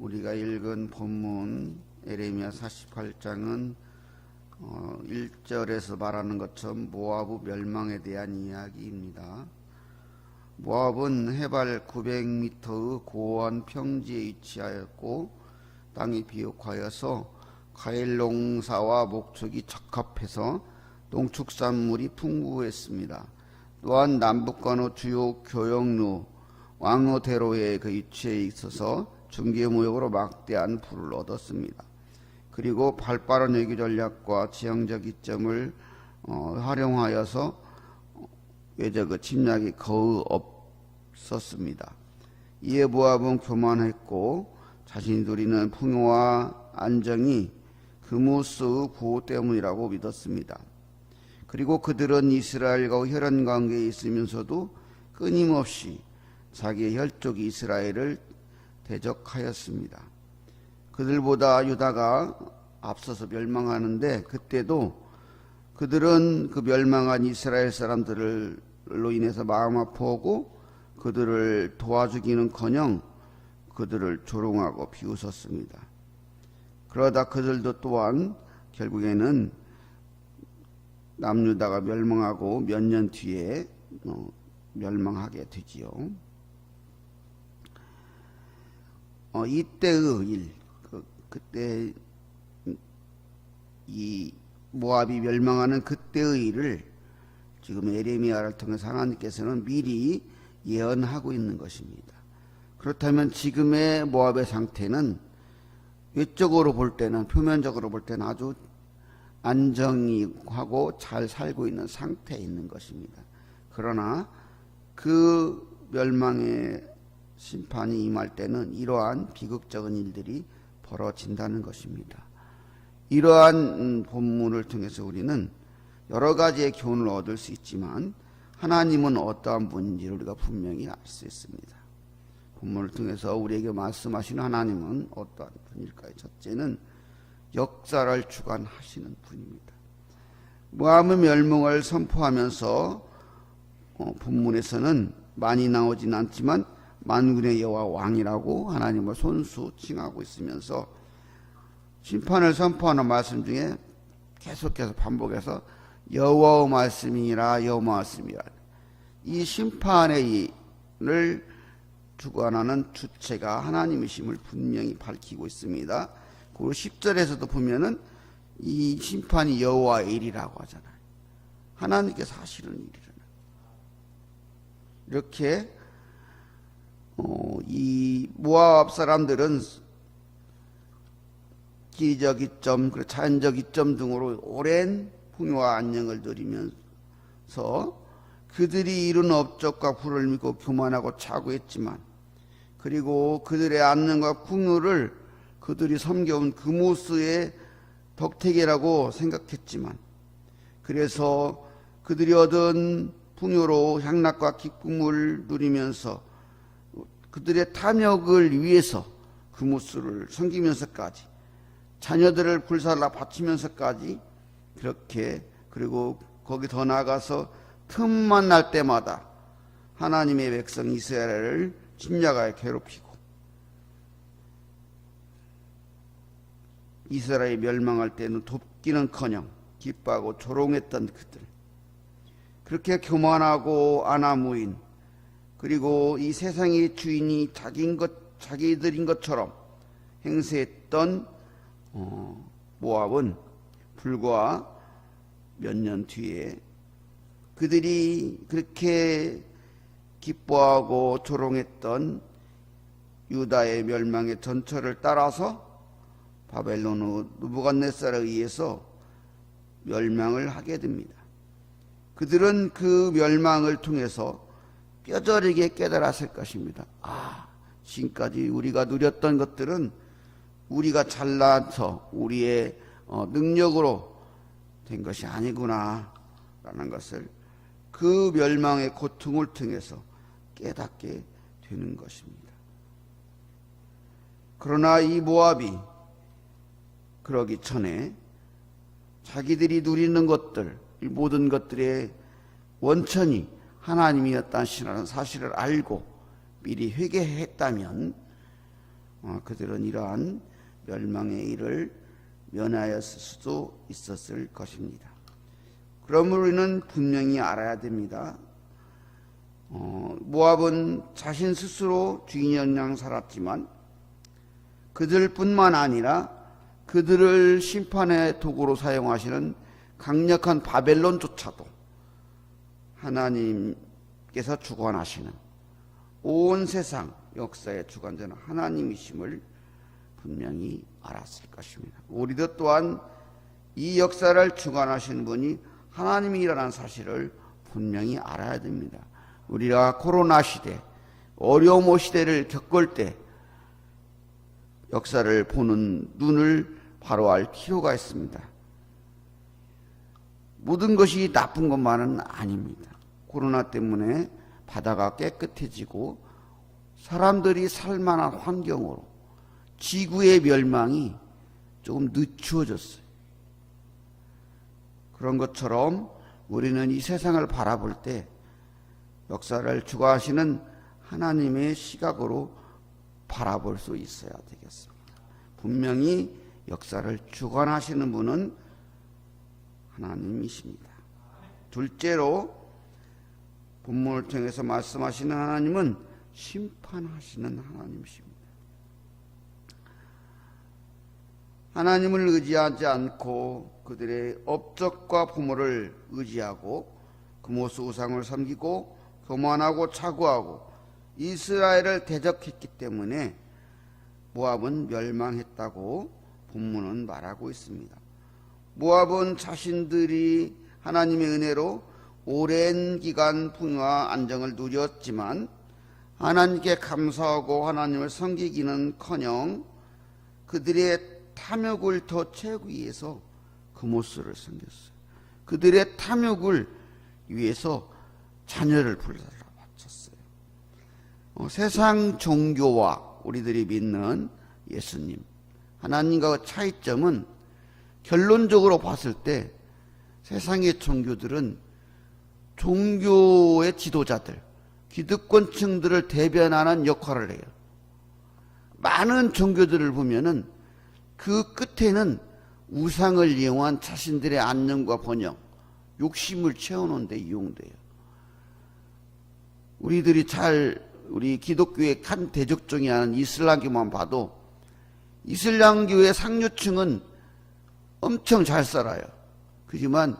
우리가 읽은 본문 에레미야 48장은 1절에서 말하는 것처럼 모압 멸망에 대한 이야기입니다. 모압은 해발 900m의 고원 평지에 위치하였고 땅이 비옥하여서 과일 농사와 목축이 적합해서 농축산물이 풍부했습니다. 또한 남북간의 주요 교역로 왕로대로에 그 위치에 있어서 중개무역으로 막대한 부를 얻었습니다. 그리고 발빠른 외교 전략과 지형적 이점을 활용하여서 외적 침략이 거의 없었습니다. 이에 모압은 교만했고 자신이 누리는 풍요와 안정이 그무스의 구호 때문이라고 믿었습니다. 그리고 그들은 이스라엘과 혈연 관계에 있으면서도 끊임없이 자기의 혈족 이스라엘을 대적하였습니다. 그들보다 유다가 앞서서 멸망하는데 그때도 그들은 그 멸망한 이스라엘 사람들로 인해서 마음 아파하고 그들을 도와주기는커녕 그들을 조롱하고 비웃었습니다. 그러다 그들도 또한 결국에는 남유다가 멸망하고 몇 년 뒤에 멸망하게 되지요. 이때의 일, 그때 이 모압이 멸망하는 그때의 일을 지금 에레미야를 통해서 하나님께서는 미리 예언하고 있는 것입니다. 그렇다면 지금의 모압의 상태는 외적으로 볼 때는, 표면적으로 볼 때는 아주 안정하고 잘 살고 있는 상태에 있는 것입니다. 그러나 그 멸망의 심판이 임할 때는 이러한 비극적인 일들이 벌어진다는 것입니다. 이러한 본문을 통해서 우리는 여러 가지의 교훈을 얻을 수 있지만 하나님은 어떠한 분인지를 우리가 분명히 알 수 있습니다. 본문을 통해서 우리에게 말씀하시는 하나님은 어떠한 분일까요? 첫째는 역사를 주관하시는 분입니다. 모압의 멸망을 선포하면서 본문에서는 많이 나오진 않지만 만군의 여호와 왕이라고 하나님을 손수 칭하고 있으면서 심판을 선포하는 말씀 중에 계속해서 반복해서 여호와의 말씀이니라, 여호와의 말씀이라. 이 심판의 일을 주관하는 주체가 하나님이심을 분명히 밝히고 있습니다. 그리고 10절에서도 보면은 이 심판이 여호와의 일이라고 하잖아요. 하나님께서 하시는 일이라는. 이렇게 이 모압 사람들은 기적 이점, 그리고 자연적 이점 등으로 오랜 풍요와 안녕을 누리면서 그들이 이룬 업적과 부를 믿고 교만하고 차고했지만, 그리고 그들의 안녕과 풍요를 그들이 섬겨온 그무스의 덕택이라고 생각했지만, 그래서 그들이 얻은 풍요로 향락과 기쁨을 누리면서 그들의 탐욕을 위해서 그무스를 섬기면서까지, 자녀들을 불살라 바치면서까지 그렇게, 그리고 거기 더 나아가서 틈만 날 때마다 하나님의 백성 이스라엘을 침략하여 괴롭히고 이스라엘이 멸망할 때는 돕기는커녕 기뻐하고 조롱했던 그들, 그렇게 교만하고 안하무인, 그리고 이 세상의 주인이 자기들인 것처럼 행세했던 모압은 불과 몇 년 뒤에 그들이 그렇게 기뻐하고 조롱했던 유다의 멸망의 전철을 따라서 바벨론의 느부갓네살에 의해서 멸망을 하게 됩니다. 그들은 그 멸망을 통해서 뼈저리게 깨달았을 것입니다. 지금까지 우리가 누렸던 것들은 우리가 잘나서 우리의 능력으로 된 것이 아니구나 라는 것을 그 멸망의 고통을 통해서 깨닫게 되는 것입니다. 그러나 이 모압이 그러기 전에 자기들이 누리는 것들, 이 모든 것들의 원천이 하나님이었다는 사실을 알고 미리 회개했다면 그들은 이러한 멸망의 일을 면하였을 수도 있었을 것입니다. 그러므로 우리는 분명히 알아야 됩니다. 모압은 자신 스스로 주인의 양 살았지만 그들뿐만 아니라 그들을 심판의 도구로 사용하시는 강력한 바벨론조차도 하나님께서 주관하시는 온 세상 역사의 주관자는 하나님이심을 분명히 알았을 것입니다. 우리도 또한 이 역사를 주관하시는 분이 하나님이라는 사실을 분명히 알아야 됩니다. 우리가 코로나 시대, 어려움 시대를 겪을 때 역사를 보는 눈을 바로 할 필요가 있습니다. 모든 것이 나쁜 것만은 아닙니다. 코로나 때문에 바다가 깨끗해지고 사람들이 살만한 환경으로 지구의 멸망이 조금 늦추어졌어요. 그런 것처럼 우리는 이 세상을 바라볼 때 역사를 주관하시는 하나님의 시각으로 바라볼 수 있어야 되겠습니다. 분명히 역사를 주관하시는 분은 하나님이십니다. 둘째로 본문을 통해서 말씀하시는 하나님은 심판하시는 하나님이십니다. 하나님을 의지하지 않고 그들의 업적과 부모를 의지하고 금오스 우상을 섬기고 교만하고 차고하고 이스라엘을 대적했기 때문에 모압은 멸망했다고 본문은 말하고 있습니다. 모압은 자신들이 하나님의 은혜로 오랜 기간 풍요와 안정을 누렸지만 하나님께 감사하고 하나님을 섬기기는커녕 그들의 탐욕을 더 채우기 위해서 금오스를 섬겼어요. 그들의 탐욕을 위해서 자녀를 불살라 바쳤어요. 세상 종교와 우리들이 믿는 예수님, 하나님과의 차이점은 결론적으로 봤을 때 세상의 종교들은 종교의 지도자들, 기득권층들을 대변하는 역할을 해요. 많은 종교들을 보면은 그 끝에는 우상을 이용한 자신들의 안녕과 번영, 욕심을 채우는 데 이용돼요. 우리 기독교의 한 대적종이 하는 이슬람교만 봐도 이슬람교의 상류층은 엄청 잘 살아요. 그렇지만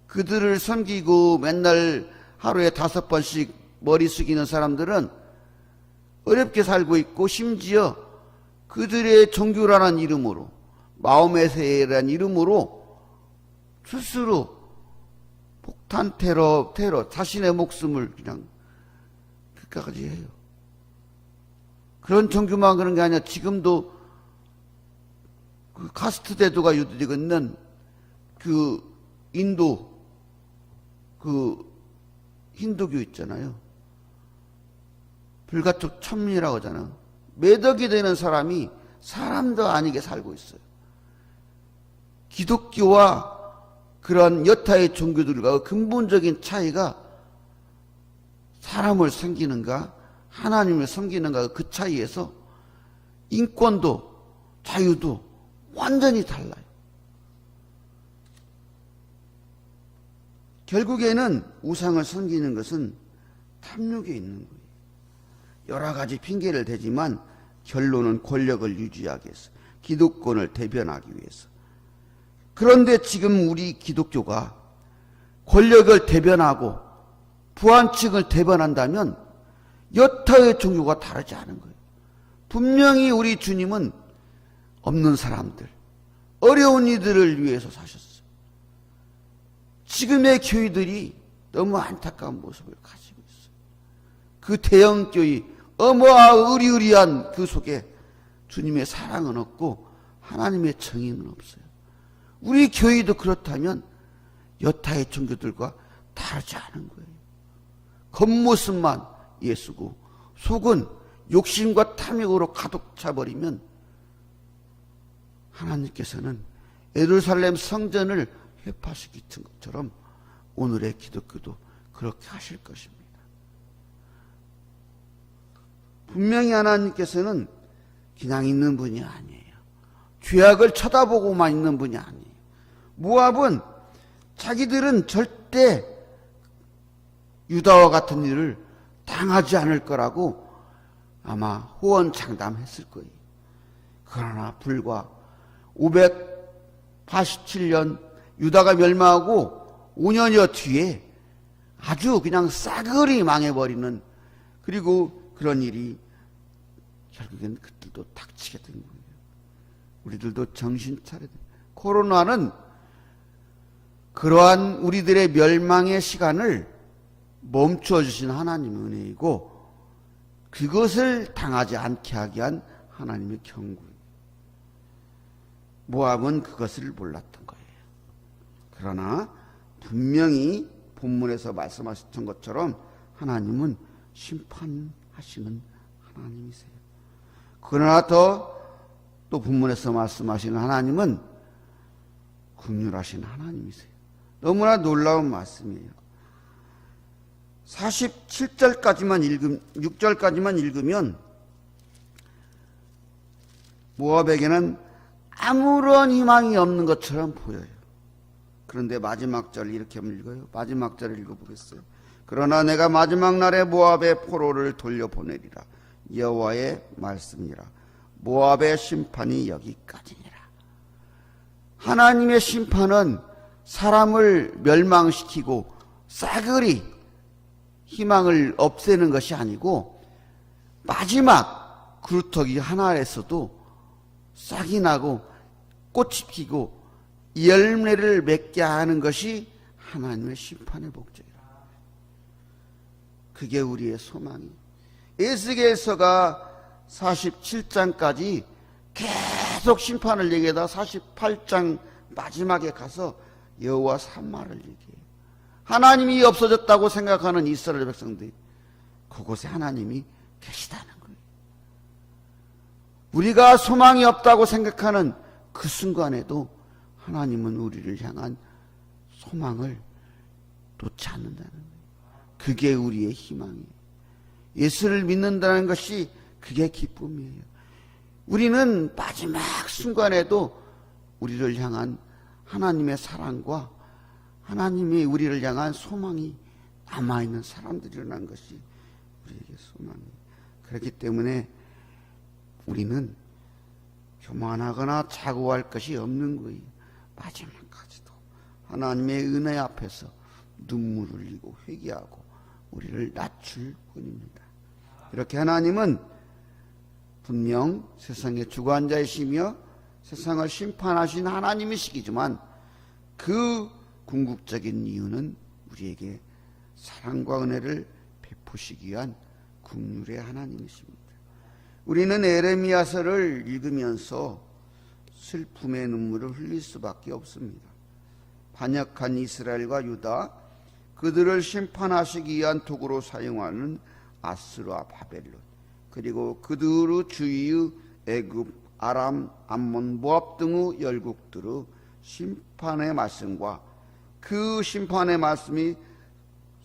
그들을 섬기고 맨날 하루에 5번씩 머리 숙이는 사람들은 어렵게 살고 있고 심지어 그들의 종교라는 이름으로 마음의 세계라는 이름으로 스스로 폭탄 테러 자신의 목숨을 그냥 끝까지 해요. 그런 종교만 그런 게 아니라 지금도 그 카스트 제도가 유지되고 있는 그 인도 그 힌두교 있잖아요. 불가촉 천민이라고 하잖아요. 매덕이 되는 사람이 사람도 아니게 살고 있어요. 기독교와 그런 여타의 종교들과 근본적인 차이가 사람을 섬기는가 하나님을 섬기는가 그 차이에서 인권도 자유도 완전히 달라요. 결국에는 우상을 섬기는 것은 탐욕에 있는 거예요. 여러 가지 핑계를 대지만 결론은 권력을 유지하기 위해서, 기득권을 대변하기 위해서. 그런데 지금 우리 기독교가 권력을 대변하고 부한층을 대변한다면 여타의 종교가 다르지 않은 거예요. 분명히 우리 주님은 없는 사람들, 어려운 이들을 위해서 사셨어요. 지금의 교회들이 너무 안타까운 모습을 가지고 있어요. 그 대형교회, 의리의리한 그 속에 주님의 사랑은 없고 하나님의 정의는 없어요. 우리 교회도 그렇다면 여타의 종교들과 다르지 않은 거예요. 겉모습만 예수고 속은 욕심과 탐욕으로 가득 차버리면 하나님께서는 예루살렘 성전을 회파시킨 것처럼 오늘의 기독교도 그렇게 하실 것입니다. 분명히 하나님께서는 그냥 있는 분이 아니에요. 죄악을 쳐다보고만 있는 분이 아니에요. 모압은 자기들은 절대 유다와 같은 일을 당하지 않을 거라고 아마 호언장담했을 거예요. 그러나 불과 587년 유다가 멸망하고 5년여 뒤에 아주 그냥 싸그리 망해버리는, 그리고 그런 일이 결국엔 그들도 닥치게 된 거예요. 우리들도 정신 차려야 돼요. 코로나는 그러한 우리들의 멸망의 시간을 멈춰 주신 하나님의 은혜이고, 그것을 당하지 않게 하기 위한 하나님의 경고예요. 모압은 그것을 몰랐던 거예요. 그러나 분명히 본문에서 말씀하셨던 것처럼 하나님은 심판하시는 하나님이세요. 그러나 또 본문에서 말씀하시는 하나님은 긍휼하신 하나님이세요. 너무나 놀라운 말씀이에요. 6절까지만 읽으면 모압에게는 아무런 희망이 없는 것처럼 보여요. 그런데 마지막 절을 이렇게 읽어요. 마지막 절을 읽어보겠어요. 그러나 내가 마지막 날에 모압의 포로를 돌려보내리라. 여호와의 말씀이라. 모압의 심판이 여기까지니라. 하나님의 심판은 사람을 멸망시키고 싸그리 희망을 없애는 것이 아니고, 마지막 그루터기 하나에서도 싹이 나고 꽃이 피고 열매를 맺게 하는 것이 하나님의 심판의 목적이라. 그게 우리의 소망이. 에스겔서가 47장까지 계속 심판을 얘기하다 48장 마지막에 가서 여호와 산마를 얘기해요. 하나님이 없어졌다고 생각하는 이스라엘 백성들이 그곳에 하나님이 계시다는 거예요. 우리가 소망이 없다고 생각하는 그 순간에도 하나님은 우리를 향한 소망을 놓지 않는다는 거예요. 그게 우리의 희망이에요. 예수를 믿는다는 것이 그게 기쁨이에요. 우리는 마지막 순간에도 우리를 향한 하나님의 사랑과 하나님이 우리를 향한 소망이 남아있는 사람들이라는 것이 우리에게 소망이에요. 그렇기 때문에 우리는 교만하거나 자고할 것이 없는 거예요. 마지막까지도 하나님의 은혜 앞에서 눈물을 흘리고 회개하고 우리를 낮출 뿐입니다. 이렇게 하나님은 분명 세상의 주관자이시며 세상을 심판하신 하나님이시기지만 그 궁극적인 이유는 우리에게 사랑과 은혜를 베푸시기 위한 긍휼의 하나님이십니다. 우리는 에레미야서를 읽으면서 슬픔의 눈물을 흘릴 수밖에 없습니다. 반역한 이스라엘과 유다, 그들을 심판하시기 위한 도구로 사용하는 아스르와 바벨론, 그리고 그들의 주위의 애굽, 아람, 암몬, 모압 등의 열국들의 심판의 말씀과 그 심판의 말씀이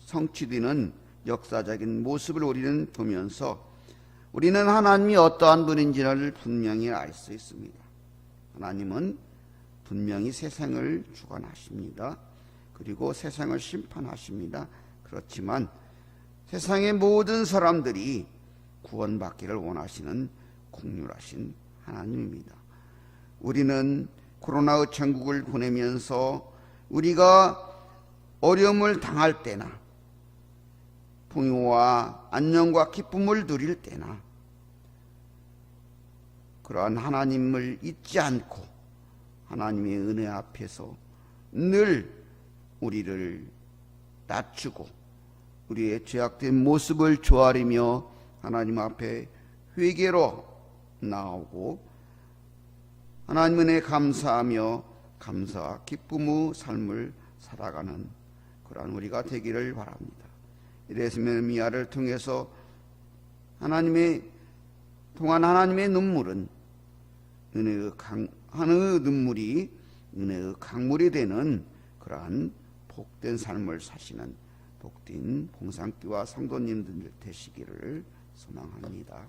성취되는 역사적인 모습을 우리는 보면서 우리는 하나님이 어떠한 분인지를 분명히 알 수 있습니다. 하나님은 분명히 세상을 주관하십니다. 그리고 세상을 심판하십니다. 그렇지만 세상의 모든 사람들이 구원받기를 원하시는 긍휼하신 하나님입니다. 우리는 코로나의 천국을 보내면서 우리가 어려움을 당할 때나 풍요와 안녕과 기쁨을 누릴 때나 그러한 하나님을 잊지 않고 하나님의 은혜 앞에서 늘 우리를 낮추고 우리의 죄악된 모습을 조아리며 하나님 앞에 회개로 나오고 하나님 은혜에 감사하며 감사와 기쁨의 삶을 살아가는 그러한 우리가 되기를 바랍니다. 에레미야를 통해서 하나님의 눈물은 하나의 눈물이 은혜의 강물이 되는 그러한 복된 삶을 사시는 복된 봉상교와 성도님들 되시기를 소망합니다.